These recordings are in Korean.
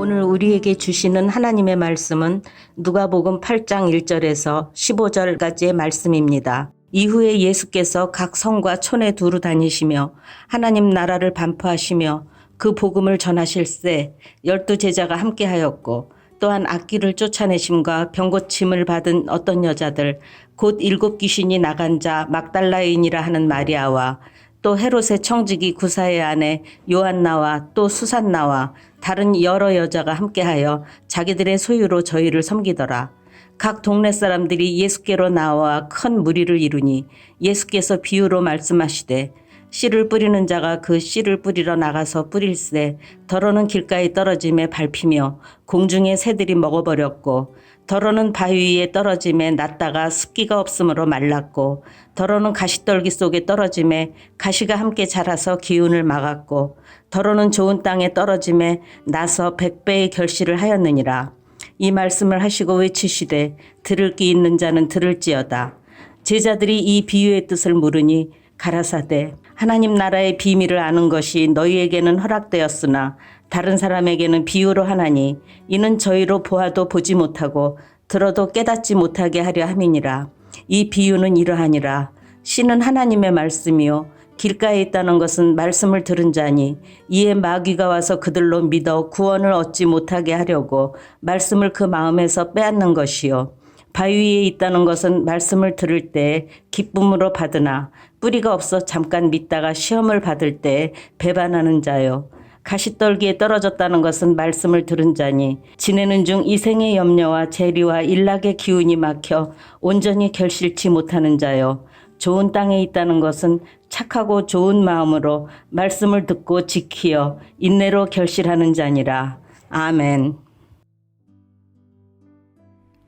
오늘 우리에게 주시는 하나님의 말씀은 누가복음 8장 1절에서 15절까지의 말씀입니다. 이후에 예수께서 각 성과 촌에 두루 다니시며 하나님 나라를 반포하시며 그 복음을 전하실세 12 제자가 함께하였고 또한 악귀를 쫓아내심과 병고침을 받은 어떤 여자들 곧 7 귀신이 나간 자 막달라인이라 하는 마리아와 또 헤롯의 청지기 구사의 아내 요한나와 또 수산나와 다른 여러 여자가 함께하여 자기들의 소유로 저희를 섬기더라. 각 동네 사람들이 예수께로 나와 큰 무리를 이루니 예수께서 비유로 말씀하시되 씨를 뿌리는 자가 그 씨를 뿌리러 나가서 뿌릴새 더러는 길가에 떨어짐에 밟히며 공중의 새들이 먹어버렸고 더러는 바위 위에 떨어짐에 났다가 습기가 없으므로 말랐고 더러는 가시떨기 속에 떨어짐에 가시가 함께 자라서 기운을 막았고 더러는 좋은 땅에 떨어짐에 나서 100배의 결실을 하였느니라. 이 말씀을 하시고 외치시되 들을 귀 있는 자는 들을지어다. 제자들이 이 비유의 뜻을 물으니 가라사대 하나님 나라의 비밀을 아는 것이 너희에게는 허락되었으나 다른 사람에게는 비유로 하나니 이는 저희로 보아도 보지 못하고 들어도 깨닫지 못하게 하려 함이니라. 이 비유는 이러하니라. 씨는 하나님의 말씀이요 길가에 있다는 것은 말씀을 들은 자니 이에 마귀가 와서 그들로 믿어 구원을 얻지 못하게 하려고 말씀을 그 마음에서 빼앗는 것이요 바위 위에 있다는 것은 말씀을 들을 때 기쁨으로 받으나 뿌리가 없어 잠깐 믿다가 시험을 받을 때 배반하는 자요 가시떨기에 떨어졌다는 것은 말씀을 들은 자니 지내는 중 이생의 염려와 재리와 일락의 기운이 막혀 온전히 결실치 못하는 자요 좋은 땅에 있다는 것은 착하고 좋은 마음으로 말씀을 듣고 지키어 인내로 결실하는 자니라. 아멘.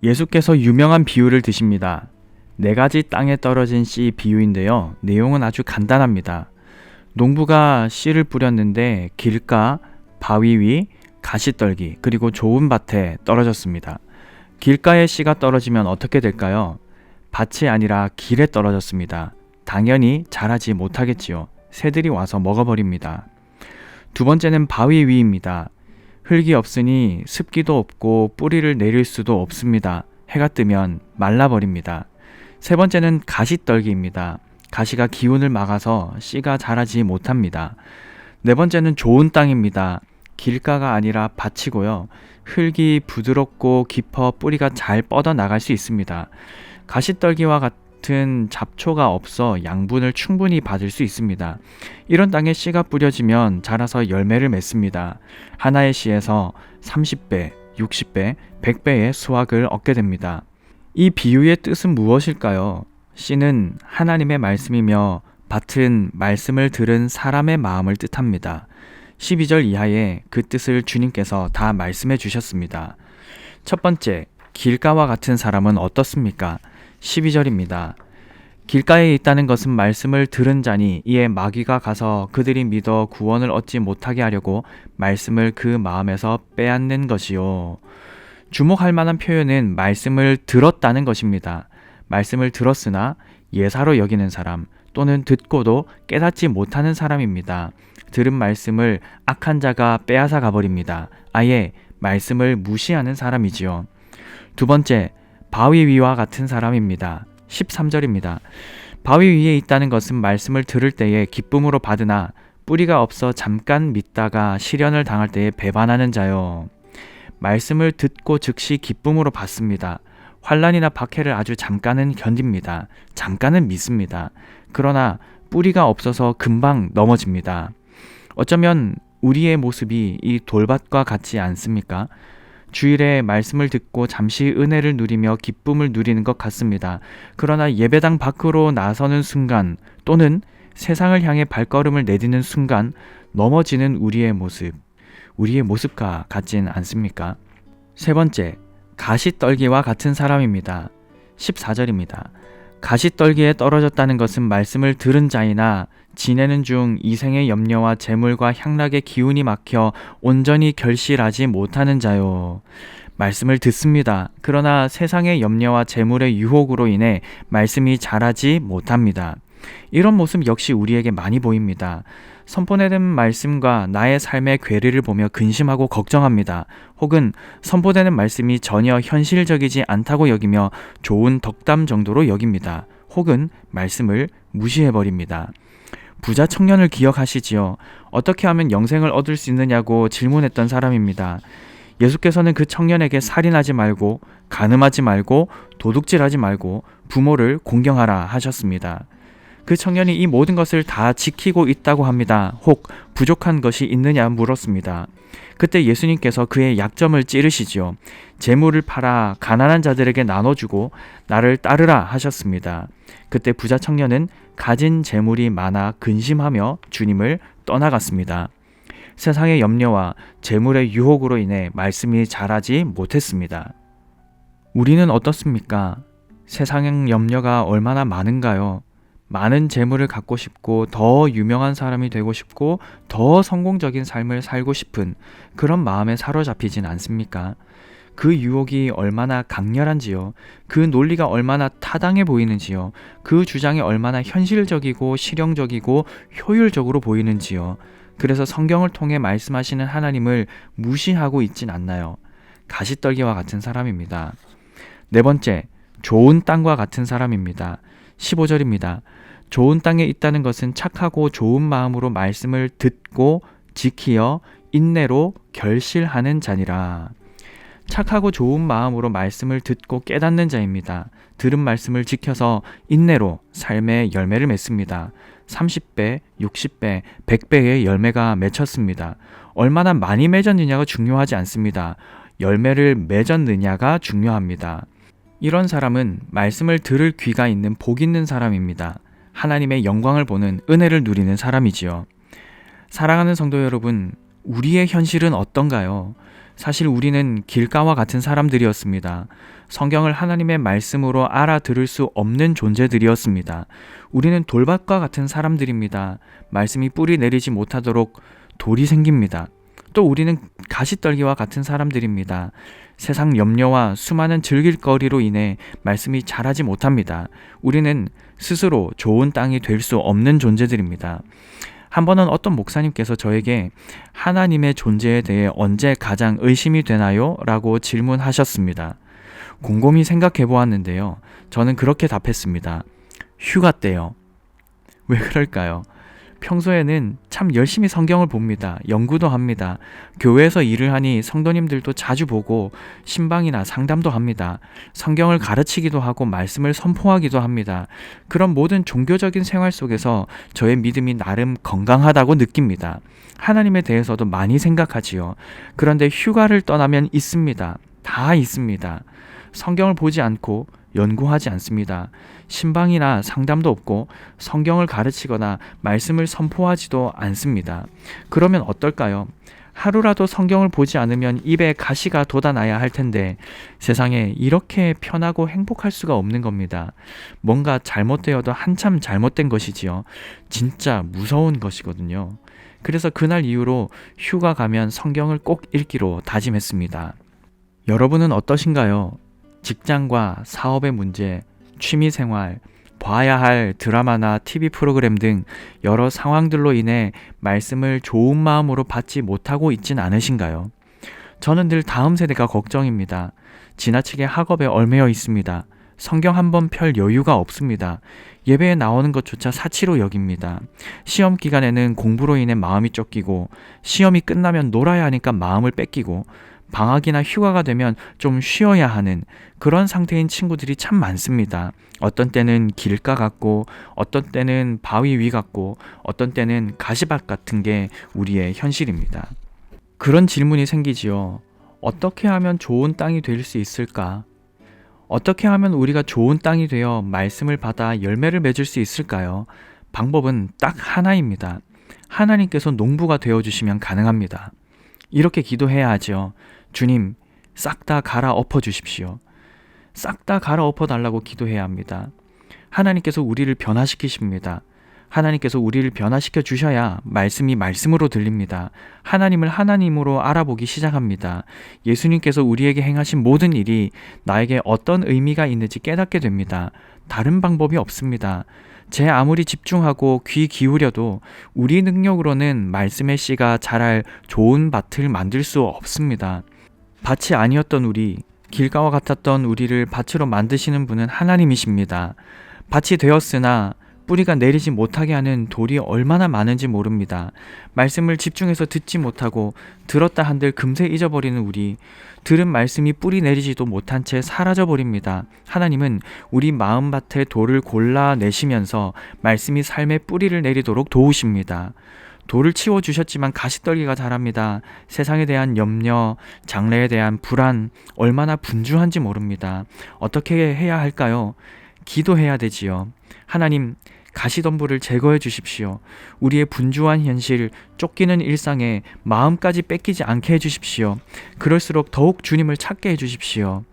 예수께서 유명한 비유를 드십니다. 4가지 땅에 떨어진 씨 비유인데요. 내용은 아주 간단합니다. 농부가 씨를 뿌렸는데 길가, 바위 위, 가시떨기, 그리고 좋은 밭에 떨어졌습니다. 길가에 씨가 떨어지면 어떻게 될까요? 밭이 아니라 길에 떨어졌습니다. 당연히 자라지 못하겠지요. 새들이 와서 먹어버립니다. 2번째는 바위 위입니다. 흙이 없으니 습기도 없고 뿌리를 내릴 수도 없습니다. 해가 뜨면 말라버립니다. 3번째는 가시떨기입니다. 가시가 기운을 막아서 씨가 자라지 못합니다. 4번째는 좋은 땅입니다. 길가가 아니라 밭이고요. 흙이 부드럽고 깊어 뿌리가 잘 뻗어나갈 수 있습니다. 가시떨기와 같은 잡초가 없어 양분을 충분히 받을 수 있습니다. 이런 땅에 씨가 뿌려지면 자라서 열매를 맺습니다. 하나의 씨에서 30배, 60배, 100배의 수확을 얻게 됩니다. 이 비유의 뜻은 무엇일까요? 씨는 하나님의 말씀이며 밭은 말씀을 들은 사람의 마음을 뜻합니다. 12절 이하에 그 뜻을 주님께서 다 말씀해 주셨습니다. 첫 번째, 길가와 같은 사람은 어떻습니까? 12절입니다. 길가에 있다는 것은 말씀을 들은 자니 이에 마귀가 가서 그들이 믿어 구원을 얻지 못하게 하려고 말씀을 그 마음에서 빼앗는 것이요. 주목할 만한 표현은 말씀을 들었다는 것입니다. 말씀을 들었으나 예사로 여기는 사람 또는 듣고도 깨닫지 못하는 사람입니다. 들은 말씀을 악한 자가 빼앗아 가버립니다. 아예 말씀을 무시하는 사람이지요. 2번째, 바위 위와 같은 사람입니다. 13절입니다. 바위 위에 있다는 것은 말씀을 들을 때에 기쁨으로 받으나 뿌리가 없어 잠깐 믿다가 시련을 당할 때에 배반하는 자요. 말씀을 듣고 즉시 기쁨으로 받습니다. 환난이나 박해를 아주 잠깐은 견딥니다. 잠깐은 믿습니다. 그러나 뿌리가 없어서 금방 넘어집니다. 어쩌면 우리의 모습이 이 돌밭과 같지 않습니까? 주일에 말씀을 듣고 잠시 은혜를 누리며 기쁨을 누리는 것 같습니다. 그러나 예배당 밖으로 나서는 순간 또는 세상을 향해 발걸음을 내딛는 순간 넘어지는 우리의 모습과 같진 않습니까? 3번째, 가시떨기와 같은 사람입니다. 14절입니다. 가시떨기에 떨어졌다는 것은 말씀을 들은 자이나 지내는 중 이생의 염려와 재물과 향락의 기운이 막혀 온전히 결실하지 못하는 자요. 말씀을 듣습니다. 그러나 세상의 염려와 재물의 유혹으로 인해 말씀이 자라지 못합니다. 이런 모습 역시 우리에게 많이 보입니다. 선포되는 말씀과 나의 삶의 괴리를 보며 근심하고 걱정합니다. 혹은 선포되는 말씀이 전혀 현실적이지 않다고 여기며 좋은 덕담 정도로 여깁니다. 혹은 말씀을 무시해버립니다. 부자 청년을 기억하시지요? 어떻게 하면 영생을 얻을 수 있느냐고 질문했던 사람입니다. 예수께서는 그 청년에게 살인하지 말고, 간음하지 말고, 도둑질하지 말고 부모를 공경하라 하셨습니다. 그 청년이 이 모든 것을 다 지키고 있다고 합니다. 혹 부족한 것이 있느냐 물었습니다. 그때 예수님께서 그의 약점을 찌르시지요. 재물을 팔아 가난한 자들에게 나눠주고 나를 따르라 하셨습니다. 그때 부자 청년은 가진 재물이 많아 근심하며 주님을 떠나갔습니다. 세상의 염려와 재물의 유혹으로 인해 말씀이 자라지 못했습니다. 우리는 어떻습니까? 세상의 염려가 얼마나 많은가요? 많은 재물을 갖고 싶고 더 유명한 사람이 되고 싶고 더 성공적인 삶을 살고 싶은 그런 마음에 사로잡히진 않습니까? 그 유혹이 얼마나 강렬한지요. 그 논리가 얼마나 타당해 보이는지요. 그 주장이 얼마나 현실적이고 실용적이고 효율적으로 보이는지요. 그래서 성경을 통해 말씀하시는 하나님을 무시하고 있진 않나요? 가시떨기와 같은 사람입니다. 네 번째, 좋은 땅과 같은 사람입니다. 15절입니다. 좋은 땅에 있다는 것은 착하고 좋은 마음으로 말씀을 듣고 지키어 인내로 결실하는 자니라. 착하고 좋은 마음으로 말씀을 듣고 깨닫는 자입니다. 들은 말씀을 지켜서 인내로 삶의 열매를 맺습니다. 30배, 60배, 100배의 열매가 맺혔습니다. 얼마나 많이 맺었느냐가 중요하지 않습니다. 열매를 맺었느냐가 중요합니다. 이런 사람은 말씀을 들을 귀가 있는 복 있는 사람입니다. 하나님의 영광을 보는 은혜를 누리는 사람이지요. 사랑하는 성도 여러분, 우리의 현실은 어떤가요? 사실 우리는 길가와 같은 사람들이었습니다. 성경을 하나님의 말씀으로 알아들을 수 없는 존재들이었습니다. 우리는 돌밭과 같은 사람들입니다. 말씀이 뿌리 내리지 못하도록 돌이 생깁니다. 또 우리는 가시떨기와 같은 사람들입니다. 세상 염려와 수많은 즐길거리로 인해 말씀이 자라지 못합니다. 우리는 스스로 좋은 땅이 될 수 없는 존재들입니다. 한 번은 어떤 목사님께서 저에게 하나님의 존재에 대해 언제 가장 의심이 되나요? 라고 질문하셨습니다. 곰곰이 생각해 보았는데요. 저는 그렇게 답했습니다. 휴가 때요. 왜 그럴까요? 평소에는 참 열심히 성경을 봅니다. 연구도 합니다. 교회에서 일을 하니 성도님들도 자주 보고 신방이나 상담도 합니다. 성경을 가르치기도 하고 말씀을 선포하기도 합니다. 그런 모든 종교적인 생활 속에서 저의 믿음이 나름 건강하다고 느낍니다. 하나님에 대해서도 많이 생각하지요. 그런데 휴가를 떠나면 있습니다. 다 있습니다. 성경을 보지 않고 연구하지 않습니다. 신방이나 상담도 없고 성경을 가르치거나 말씀을 선포하지도 않습니다. 그러면 어떨까요? 하루라도 성경을 보지 않으면 입에 가시가 돋아나야 할 텐데 세상에 이렇게 편하고 행복할 수가 없는 겁니다. 뭔가 잘못되어도 한참 잘못된 것이지요. 진짜 무서운 것이거든요. 그래서 그날 이후로 휴가 가면 성경을 꼭 읽기로 다짐했습니다. 여러분은 어떠신가요? 직장과 사업의 문제, 취미생활, 봐야 할 드라마나 TV 프로그램 등 여러 상황들로 인해 말씀을 좋은 마음으로 받지 못하고 있진 않으신가요? 저는 늘 다음 세대가 걱정입니다. 지나치게 학업에 얽매여 있습니다. 성경 한 번 펼 여유가 없습니다. 예배에 나오는 것조차 사치로 여깁니다. 시험 기간에는 공부로 인해 마음이 쫓기고 시험이 끝나면 놀아야 하니까 마음을 뺏기고 방학이나 휴가가 되면 좀 쉬어야 하는 그런 상태인 친구들이 참 많습니다. 어떤 때는 길가 같고 어떤 때는 바위 위 같고 어떤 때는 가시밭 같은 게 우리의 현실입니다. 그런 질문이 생기지요. 어떻게 하면 좋은 땅이 될 수 있을까? 어떻게 하면 우리가 좋은 땅이 되어 말씀을 받아 열매를 맺을 수 있을까요? 방법은 딱 하나입니다. 하나님께서 농부가 되어주시면 가능합니다. 이렇게 기도해야 하죠. 주님, 싹 다 갈아엎어 주십시오. 싹 다 갈아엎어 달라고 기도해야 합니다. 하나님께서 우리를 변화시키십니다. 하나님께서 우리를 변화시켜 주셔야 말씀이 말씀으로 들립니다. 하나님을 하나님으로 알아보기 시작합니다. 예수님께서 우리에게 행하신 모든 일이 나에게 어떤 의미가 있는지 깨닫게 됩니다. 다른 방법이 없습니다. 제 아무리 집중하고 귀 기울여도 우리 능력으로는 말씀의 씨가 자랄 좋은 밭을 만들 수 없습니다. 밭이 아니었던 우리, 길가와 같았던 우리를 밭으로 만드시는 분은 하나님이십니다. 밭이 되었으나 뿌리가 내리지 못하게 하는 돌이 얼마나 많은지 모릅니다. 말씀을 집중해서 듣지 못하고 들었다 한들 금세 잊어버리는 우리, 들은 말씀이 뿌리 내리지도 못한 채 사라져버립니다. 하나님은 우리 마음밭에 돌을 골라내시면서 말씀이 삶의 뿌리를 내리도록 도우십니다. 돌을 치워주셨지만 가시떨기가 자랍니다. 세상에 대한 염려, 장래에 대한 불안, 얼마나 분주한지 모릅니다. 어떻게 해야 할까요? 기도해야 되지요. 하나님, 가시덤불을 제거해 주십시오. 우리의 분주한 현실, 쫓기는 일상에 마음까지 뺏기지 않게 해 주십시오. 그럴수록 더욱 주님을 찾게 해 주십시오.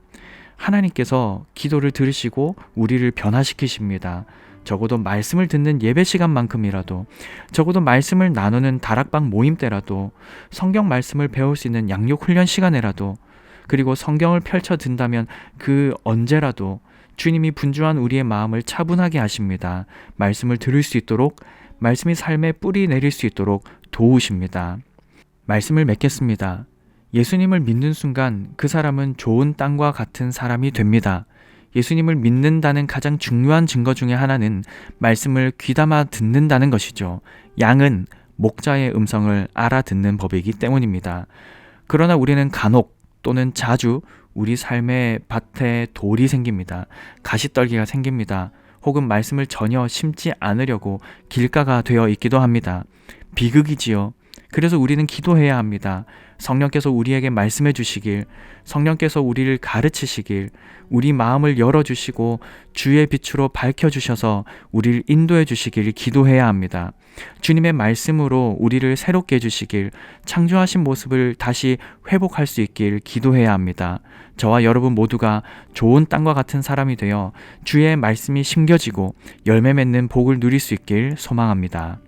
하나님께서 기도를 들으시고 우리를 변화시키십니다. 적어도 말씀을 듣는 예배 시간만큼이라도, 적어도 말씀을 나누는 다락방 모임 때라도, 성경 말씀을 배울 수 있는 양육 훈련 시간에라도, 그리고 성경을 펼쳐 든다면 그 언제라도 주님이 분주한 우리의 마음을 차분하게 하십니다. 말씀을 들을 수 있도록, 말씀이 삶에 뿌리 내릴 수 있도록 도우십니다. 말씀을 맺겠습니다. 예수님을 믿는 순간 그 사람은 좋은 땅과 같은 사람이 됩니다. 예수님을 믿는다는 가장 중요한 증거 중에 하나는 말씀을 귀담아 듣는다는 것이죠. 양은 목자의 음성을 알아듣는 법이기 때문입니다. 그러나 우리는 간혹 또는 자주 우리 삶의 밭에 돌이 생깁니다. 가시떨기가 생깁니다. 혹은 말씀을 전혀 심지 않으려고 길가가 되어 있기도 합니다. 비극이지요. 그래서 우리는 기도해야 합니다. 성령께서 우리에게 말씀해 주시길, 성령께서 우리를 가르치시길, 우리 마음을 열어주시고 주의 빛으로 밝혀주셔서 우리를 인도해 주시길 기도해야 합니다. 주님의 말씀으로 우리를 새롭게 해주시길, 창조하신 모습을 다시 회복할 수 있길 기도해야 합니다. 저와 여러분 모두가 좋은 땅과 같은 사람이 되어 주의 말씀이 심겨지고 열매 맺는 복을 누릴 수 있길 소망합니다.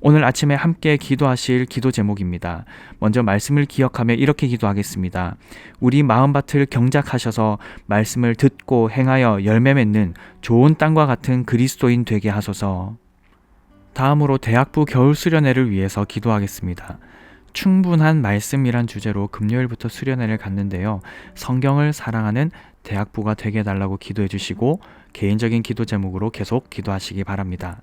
오늘 아침에 함께 기도하실 기도 제목입니다. 먼저 말씀을 기억하며 이렇게 기도하겠습니다. 우리 마음밭을 경작하셔서 말씀을 듣고 행하여 열매 맺는 좋은 땅과 같은 그리스도인 되게 하소서. 다음으로 대학부 겨울 수련회를 위해서 기도하겠습니다. 충분한 말씀이란 주제로 금요일부터 수련회를 갔는데요. 성경을 사랑하는 대학부가 되게 해달라고 기도해 주시고 개인적인 기도 제목으로 계속 기도하시기 바랍니다.